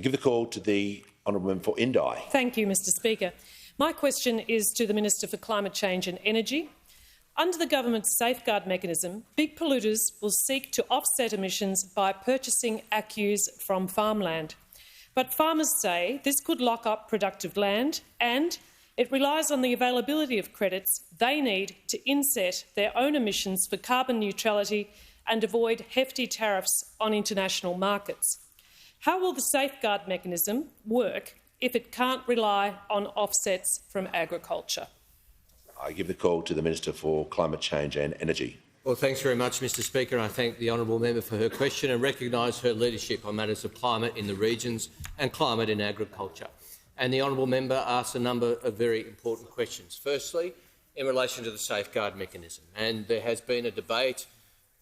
Give the call to the honourable member for Indi. Thank you, Mr Speaker. My question is to the Minister for Climate Change and Energy. Under the government's safeguard mechanism, big polluters will seek to offset emissions by purchasing ACCUs from farmland. But farmers say this could lock up productive land and it relies on the availability of credits they need to inset their own emissions for carbon neutrality and avoid hefty tariffs on international markets. How will the safeguard mechanism work if it can't rely on offsets from agriculture? I give the call to the Minister for Climate Change and Energy. Well, thanks very much, Mr Speaker. I thank the honourable member for her question and recognise her leadership on matters of climate in the regions and climate in agriculture. And the honourable member asked a number of very important questions. Firstly, in relation to the safeguard mechanism, and there has been a debate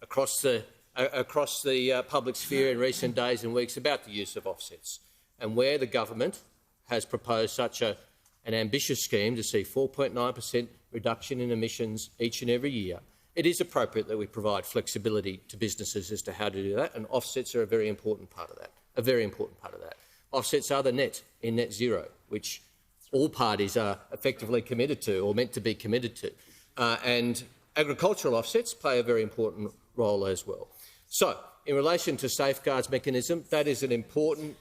across the public sphere in recent days and weeks about the use of offsets, and where the government has proposed such an ambitious scheme to see 4.9% reduction in emissions each and every year, it is appropriate that we provide flexibility to businesses as to how to do that, and offsets are a very important part of that. Offsets are the net in net zero, which all parties are effectively committed to or meant to be committed to, and agricultural offsets play a very important role as well. So, in relation to safeguards mechanism, that is an important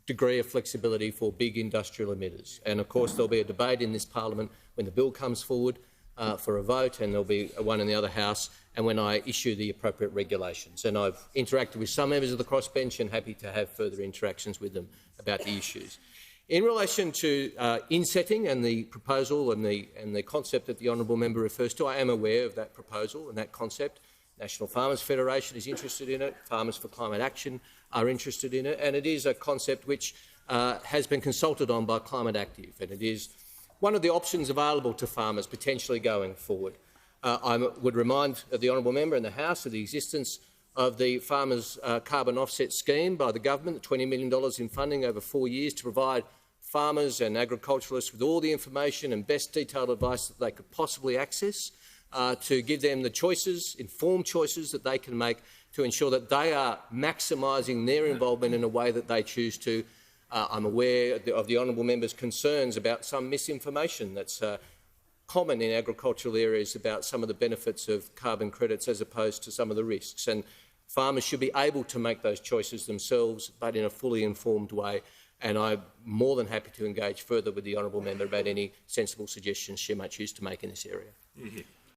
degree of flexibility for big industrial emitters. And of course there'll be a debate in this parliament when the bill comes forward for a vote, and there'll be one in the other House, and when I issue the appropriate regulations. And I've interacted with some members of the crossbench and happy to have further interactions with them about the issues. In relation to insetting and the proposal and the concept that the honourable member refers to, I am aware of that proposal and that concept. National Farmers Federation is interested in it, Farmers for Climate Action are interested in it, and it is a concept which has been consulted on by Climate Active, and it is one of the options available to farmers potentially going forward. I would remind the honourable member in the House of the existence of the Farmers Carbon Offset Scheme by the government, the $20 million in funding over 4 years to provide farmers and agriculturalists with all the information and best detailed advice that they could possibly access, to give them the choices, informed choices that they can make to ensure that they are maximising their involvement in a way that they choose to. I'm aware of the honourable member's concerns about some misinformation that's common in agricultural areas about some of the benefits of carbon credits as opposed to some of the risks. And farmers should be able to make those choices themselves, but in a fully informed way. And I'm more than happy to engage further with the honourable member about any sensible suggestions she might choose to make in this area.